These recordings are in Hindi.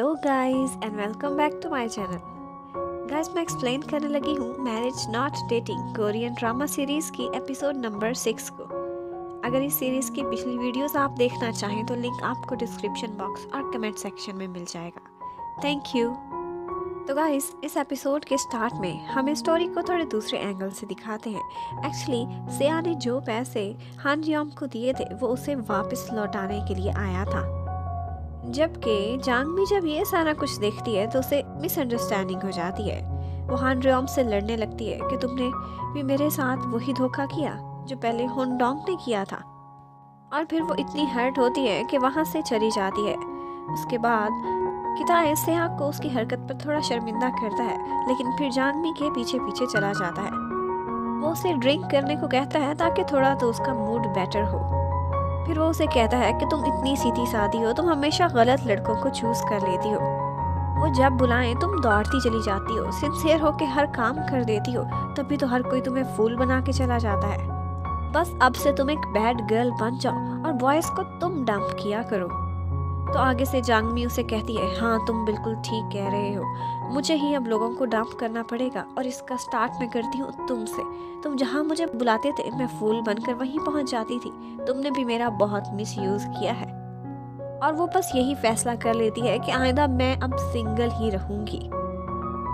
Hello guys and welcome back to my channel. Guys मैं एक्सप्लेन करने लगी हूँ marriage not dating Korean drama series की एपिसोड नंबर 6 को। अगर इस सीरीज़ की पिछली वीडियोस आप देखना चाहें तो लिंक आपको डिस्क्रिप्शन बॉक्स और कमेंट सेक्शन में मिल जाएगा। Thank you. तो गाइस इस एपिसोड के स्टार्ट में हम स्टोरी को थोड़े दूसरे एंगल से दिखाते हैं। एक्चुअली सेया ने जो पैसे हान जियोंग को दिए थे वो उसे वापस लौटाने के लिए आया था, जबकि जांगमी जब ये सारा कुछ देखती है तो उसे मिसअंडरस्टैंडिंग हो जाती है। वो हान रियोम से लड़ने लगती है कि तुमने भी मेरे साथ वही धोखा किया जो पहले होनडोंग ने किया था, और फिर वो इतनी हर्ट होती है कि वहाँ से चली जाती है। उसके बाद किताए सेहा को उसकी हरकत पर थोड़ा शर्मिंदा करता है, लेकिन फिर जांगमी के पीछे पीछे चला जाता है। वो उसे ड्रिंक करने को कहता है ताकि थोड़ा तो उसका मूड बेटर हो। फिर वो उसे कहता है कि तुम इतनी सीधी सादी हो, तुम हमेशा गलत लड़कों को चूज कर लेती हो। वो जब बुलाएं तुम दौड़ती चली जाती हो, सिंसियर होके हर काम कर देती हो, तभी तो हर कोई तुम्हें फूल बना के चला जाता है। बस अब से तुम एक बैड गर्ल बन जाओ और बॉयज को तुम डंप किया करो। तो आगे से जांगमी उसे कहती है, हाँ तुम बिल्कुल ठीक कह रहे हो, मुझे ही अब लोगों को डंप करना पड़ेगा और इसका स्टार्ट मैं करती हूँ तुमसे। तुम जहाँ मुझे बुलाते थे मैं फूल बनकर वहीं पहुँच जाती थी, तुमने भी मेरा बहुत मिसयूज किया है। और वो बस यही फैसला कर लेती है कि आइंदा मैं अब सिंगल ही रहूंगी।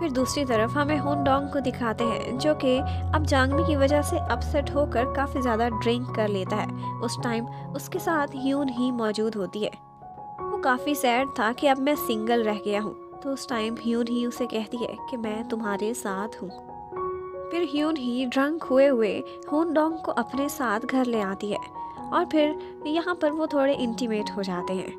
फिर दूसरी तरफ हमें होनडोंग को दिखाते हैं जो कि अब जांगमी की वजह से अपसेट होकर काफ़ी ज़्यादा ड्रिंक कर लेता है। उस टाइम उसके साथ ह्यून ही मौजूद होती है। वो काफ़ी सैड था कि अब मैं सिंगल रह गया हूँ, तो उस टाइम ह्यून ही उसे कहती है कि मैं तुम्हारे साथ हूँ। फिर ह्यून ही ड्रंक हुए होनडोंग को अपने साथ घर ले आती है और फिर यहाँ पर वो थोड़े इंटीमेट हो जाते हैं।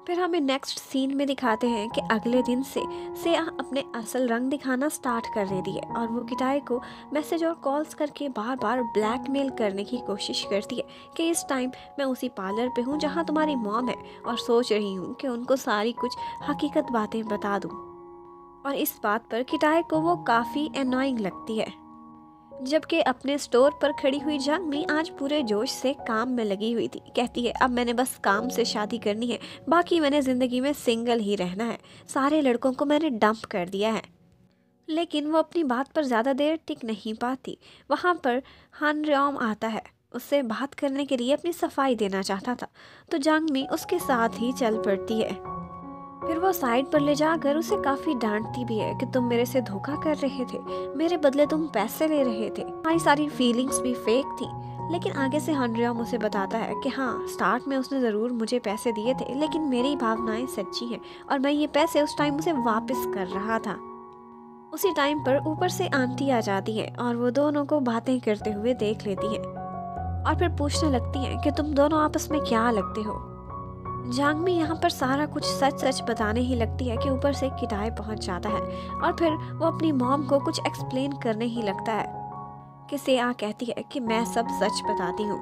फिर हमें नेक्स्ट सीन में दिखाते हैं कि अगले दिन से सेया अपने असल रंग दिखाना स्टार्ट कर देती है और वो किताए को मैसेज और कॉल्स करके बार बार ब्लैकमेल करने की कोशिश करती है कि इस टाइम मैं उसी पार्लर पे हूँ जहाँ तुम्हारी मॉम है और सोच रही हूँ कि उनको सारी कुछ हकीकत बातें बता दूँ। और इस बात पर किताए को वो काफ़ी एनॉइंग लगती है, जबकि अपने स्टोर पर खड़ी हुई जांगमी आज पूरे जोश से काम में लगी हुई थी। कहती है अब मैंने बस काम से शादी करनी है, बाकी मैंने ज़िंदगी में सिंगल ही रहना है, सारे लड़कों को मैंने डंप कर दिया है। लेकिन वो अपनी बात पर ज़्यादा देर टिक नहीं पाती। वहाँ पर हान रियोम आता है, उससे बात करने के लिए अपनी सफाई देना चाहता था, तो जांगमी उसके साथ ही चल पड़ती है। फिर वो साइड पर ले जाकर उसे काफी डांटती भी है कि तुम मेरे से धोखा कर रहे थे, मेरे बदले तुम पैसे ले रहे थे, हमारी सारी फीलिंग्स भी फेक थी। लेकिन आगे से हनरियोम उसे बताता है कि हाँ स्टार्ट में उसने ज़रूर मुझे पैसे दिए थे, लेकिन मेरी भावनाएं सच्ची हैं और मैं ये पैसे उस टाइम उसे वापस कर रहा था। उसी टाइम पर ऊपर से आंटी आ जाती है और वो दोनों को बातें करते हुए देख लेती है और फिर पूछने लगती हैं कि तुम दोनों आपस में क्या लगते हो। जांगमी यहाँ पर सारा कुछ सच सच बताने ही लगती है कि ऊपर से किताए पहुँच जाता है और फिर वो अपनी मॉम को कुछ एक्सप्लेन करने ही लगता है कि सेया कहती है कि मैं सब सच बताती हूँ।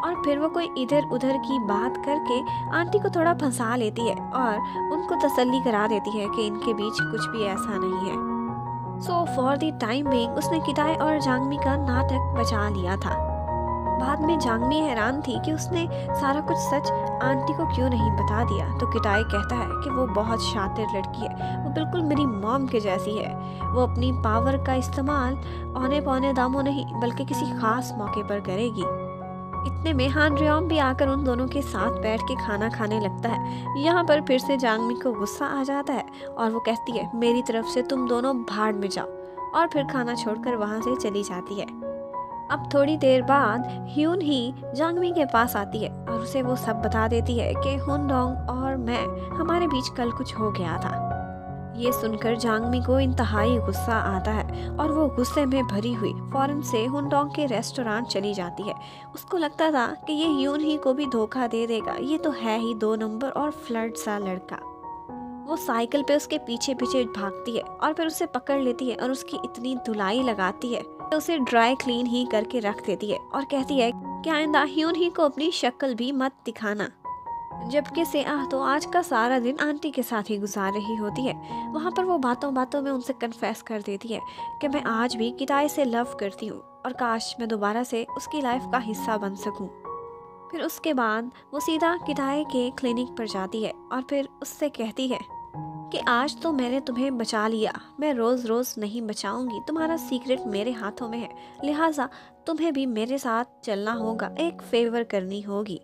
और फिर वो कोई इधर उधर की बात करके आंटी को थोड़ा फंसा लेती है और उनको तसल्ली करा देती है कि इनके बीच कुछ भी ऐसा नहीं है। So for the time being उसने किताए और जांगमी का नाटक बचा लिया था। बाद में जांगमी हैरान थी कि उसने सारा कुछ सच आंटी को क्यों नहीं बता दिया, तो किताए कहता है कि वो बहुत शातिर लड़की है, वो बिल्कुल मेरी मॉम के जैसी है, वो अपनी पावर का इस्तेमाल औने पौने दामों नहीं बल्कि किसी खास मौके पर करेगी। इतने में हान रियोम भी आकर उन दोनों के साथ बैठ के खाना खाने लगता है। यहाँ पर फिर से जांगमी को गुस्सा आ जाता है और वो कहती है मेरी तरफ से तुम दोनों भाड़ में जाओ, और फिर खाना छोड़कर वहाँ से चली जाती है। अब थोड़ी देर बाद ह्यून ही जांगमी के पास आती है और उसे वो सब बता देती है कि होनडोंग और मैं हमारे बीच कल कुछ हो गया था। ये सुनकर जांगमी को इंतहाई गुस्सा आता है और वो गुस्से में भरी हुई फौरन से होनडोंग के रेस्टोरेंट चली जाती है। उसको लगता था कि ये ह्यून ही को भी धोखा दे देगा, ये तो है ही 2 नंबर और फ्लर्ट सा लड़का। वो साइकिल पे उसके पीछे पीछे भागती है और फिर उसे पकड़ लेती है और उसकी इतनी धुलाई लगाती है तो उसे ड्राई क्लीन ही करके रख देती है और कहती है कि आइंदा ह्यून ही को अपनी शक्ल भी मत दिखाना। जबकि सेया तो आज का सारा दिन आंटी के साथ ही गुजार रही होती है। वहाँ पर वो बातों बातों में उनसे कन्फेस कर देती है कि मैं आज भी किताए से लव करती हूँ और काश मैं दोबारा से उसकी लाइफ का हिस्सा बन सकूँ। फिर उसके बाद वो सीधा किटाए के क्लिनिक पर जाती है और फिर उससे कहती है कि आज तो मैंने तुम्हें बचा लिया, मैं रोज़ रोज़ नहीं बचाऊंगी, तुम्हारा सीक्रेट मेरे हाथों में है, लिहाजा तुम्हें भी मेरे साथ चलना होगा, एक फेवर करनी होगी।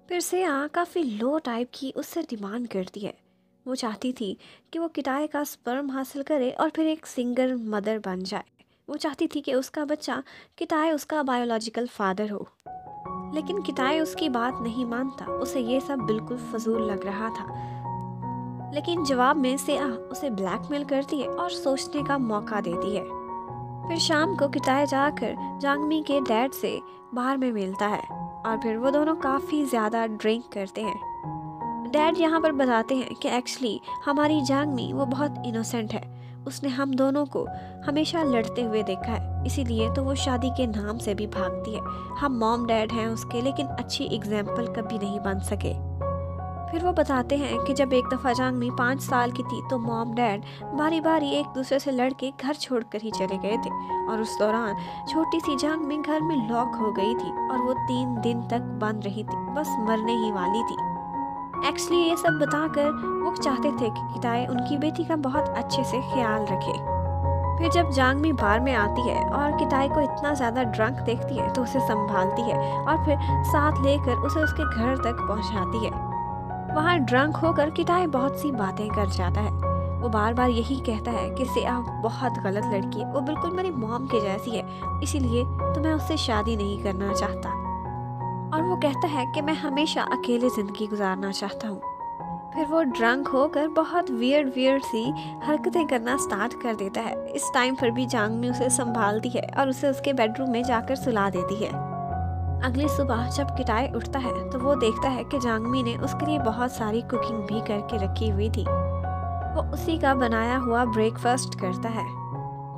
फिर से काफ़ी लो टाइप की उससे डिमांड करती है। वो चाहती थी कि वो किटाए का स्पर्म हासिल करे और फिर एक सिंगल मदर बन जाए। वो चाहती थी कि उसका बच्चा किटाए उसका बायोलॉजिकल फादर हो। लेकिन किटाए उसकी बात नहीं मानता, उसे ये सब बिल्कुल फजूल लग रहा था। लेकिन जवाब में सेआ उसे ब्लैकमेल करती है और सोचने का मौका देती है। फिर शाम को किटाए जाकर जांगमी के डैड से बार में मिलता है और फिर वो दोनों काफ़ी ज़्यादा ड्रिंक करते हैं। डैड यहाँ पर बताते हैं कि एक्चुअली हमारी जांगमी वो बहुत इनोसेंट है, उसने हम दोनों को हमेशा लड़ते हुए देखा है, इसीलिए तो वो शादी के नाम से भी भागती है। हम मॉम डैड हैं उसके, लेकिन अच्छी एग्जाम्पल कभी नहीं बन सके। फिर वो बताते हैं कि जब एक दफ़ा जांगमी 5 साल की थी तो मॉम डैड बारी बारी एक दूसरे से लड़के घर छोड़कर ही चले गए थे और उस दौरान छोटी सी जांगमी घर में लॉक हो गई थी और वो 3 दिन तक बंद रही थी, बस मरने ही वाली थी। एक्चुअली ये सब बताकर वो चाहते थे कि किटाए उनकी बेटी का बहुत अच्छे से ख्याल रखे। फिर जब जांगमी बार में आती है और किटाए को इतना ज़्यादा ड्रंक देखती है तो उसे संभालती है और फिर साथ लेकर उसे उसके घर तक पहुंचाती है। वहाँ ड्रंक होकर किटाए बहुत सी बातें कर जाता है। वो बार बार यही कहता है कि सेआ बहुत गलत लड़की है, वो बिल्कुल मेरी मॉम के जैसी है, इसीलिए तो मैं उससे शादी नहीं करना चाहता। और वो कहता है कि मैं हमेशा अकेले ज़िंदगी गुजारना चाहता हूँ। फिर वो ड्रंक होकर बहुत वियर्ड सी हरकतें करना स्टार्ट कर देता है। इस टाइम पर भी जांगमी उसे संभालती है और उसे उसके बेडरूम में जाकर सुला देती है। अगली सुबह जब किटाए उठता है तो वो देखता है कि जांगमी ने उसके लिए बहुत सारी कुकिंग भी करके रखी हुई थी। वो उसी का बनाया हुआ ब्रेकफास्ट करता है।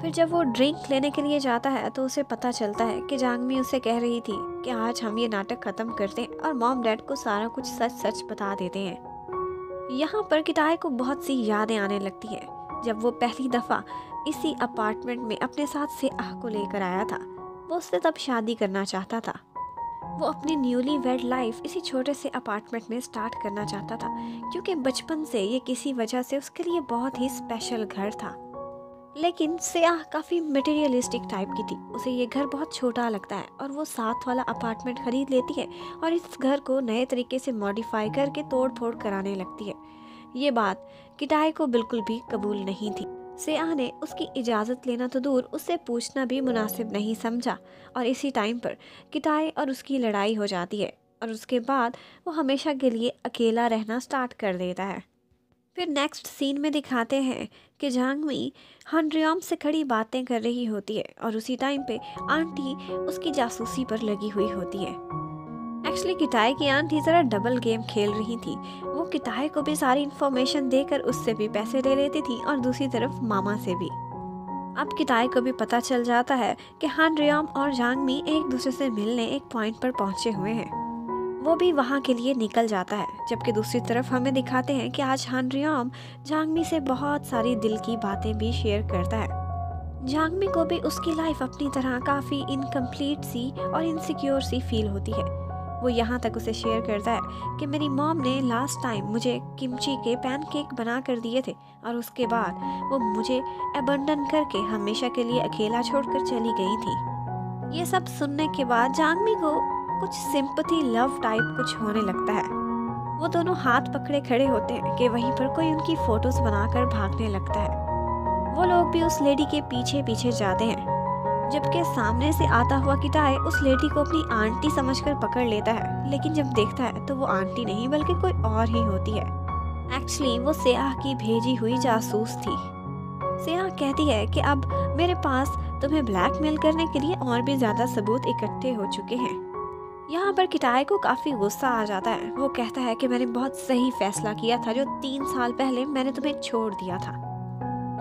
फिर जब वो ड्रिंक लेने के लिए जाता है तो उसे पता चलता है कि जांगमी उसे कह रही थी कि आज हम ये नाटक ख़त्म करते हैं और मॉम डैड को सारा कुछ सच सच बता देते हैं। यहाँ पर किटाए को बहुत सी यादें आने लगती हैं। जब वो पहली दफ़ा इसी अपार्टमेंट में अपने साथ से आह को लेकर आया था, वो उससे तब शादी करना चाहता था। वो अपनी न्यूली वेड लाइफ इसी छोटे से अपार्टमेंट में स्टार्ट करना चाहता था, क्योंकि बचपन से ये किसी वजह से उसके लिए बहुत ही स्पेशल घर था। लेकिन सेआ काफ़ी मटेरियलिस्टिक टाइप की थी, उसे ये घर बहुत छोटा लगता है और वो साथ वाला अपार्टमेंट खरीद लेती है और इस घर को नए तरीके से मॉडिफाई करके तोड़ फोड़ कराने लगती है। ये बात किटाए को बिल्कुल भी कबूल नहीं थी। सेआ ने उसकी इजाज़त लेना तो दूर, उससे पूछना भी मुनासिब नहीं समझा और इसी टाइम पर किटाए और उसकी लड़ाई हो जाती है और उसके बाद वो हमेशा के लिए अकेला रहना स्टार्ट कर देता है। फिर नेक्स्ट सीन में दिखाते हैं कि जांगमी हानरियम से खड़ी बातें कर रही होती है और उसी टाइम पे आंटी उसकी जासूसी पर लगी हुई होती है। एक्चुअली किटाए की आंटी ज़रा डबल गेम खेल रही थी। वो किटाए को भी सारी इन्फॉर्मेशन देकर उससे भी पैसे ले लेती थी और दूसरी तरफ मामा से भी। अब किटाए को भी पता चल जाता है कि हानरियम और जांगमी एक दूसरे से मिलने एक पॉइंट पर पहुंचे हुए हैं। वो भी वहाँ के लिए निकल जाता है, जबकि दूसरी तरफ हमें दिखाते हैं कि आज हानरियम जांगमी से बहुत सारी दिल की बातें भी शेयर करता है। जांगमी को भी उसकी लाइफ अपनी तरह काफ़ी इनकम्प्लीट सी और इनसिक्योर सी फील होती है। वो यहाँ तक उसे शेयर करता है कि मेरी मॉम ने लास्ट टाइम मुझे किमची के पैनकेक बना कर दिए थे और उसके बाद वो मुझे अबंडन करके हमेशा के लिए अकेला छोड़कर चली गई थी। ये सब सुनने के बाद जांगमी को कुछ सिंपैथी लव टाइप कुछ होने लगता है। वो दोनों हाथ पकड़े खड़े होते हैं कि वहीं पर कोई उनकी फोटोज बनाकर भागने लगता है। वो लोग भी उस लेडी के पीछे पीछे जाते हैं, जबकि सामने से आता हुआ किटाए उस लेडी को अपनी आंटी समझकर पकड़ लेता है, लेकिन जब देखता है तो वो आंटी नहीं बल्कि कोई और ही होती है। एक्चुअली वो सेआ की भेजी हुई जासूस थी। सेआ कहती है कि अब मेरे पास तुम्हें ब्लैकमेल करने के लिए और भी ज़्यादा सबूत इकट्ठे हो चुके हैं। यहाँ पर किटाए को काफ़ी गुस्सा आ जाता है। वो कहता है कि मैंने बहुत सही फैसला किया था जो 3 साल पहले मैंने तुम्हें छोड़ दिया था।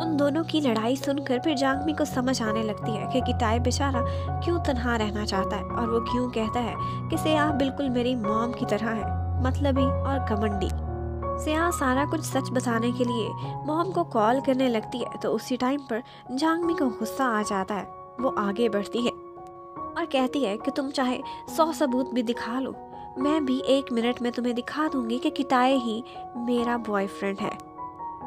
उन दोनों की लड़ाई सुनकर फिर जांगमी को समझ आने लगती है कि किटाए बेचारा क्यों तन्हा रहना चाहता है और वो क्यों कहता है कि सेआ बिल्कुल मेरी मॉम की तरह है, मतलबी और घमंडी। सेआ सारा कुछ सच बताने के लिए मॉम को कॉल करने लगती है तो उसी टाइम पर जांगमी को गुस्सा आ जाता है। वो आगे बढ़ती है और कहती है कि तुम चाहे 100 सबूत भी दिखा लो, मैं भी 1 मिनट में तुम्हें दिखा दूंगी कि किताए ही मेरा बॉयफ्रेंड है।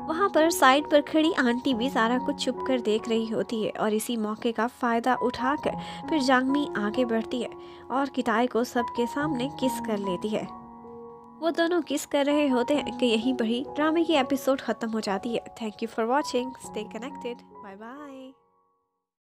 वहाँ पर साइड पर खड़ी आंटी भी सारा कुछ छुप कर देख रही होती है और इसी मौके का फ़ायदा उठाकर फिर जांगमी आगे बढ़ती है और किताए को सबके सामने किस कर लेती है। वो दोनों किस कर रहे होते हैं कि यहीं पर ही ड्रामे की एपिसोड ख़त्म हो जाती है। Thank you for watching, stay connected, bye bye.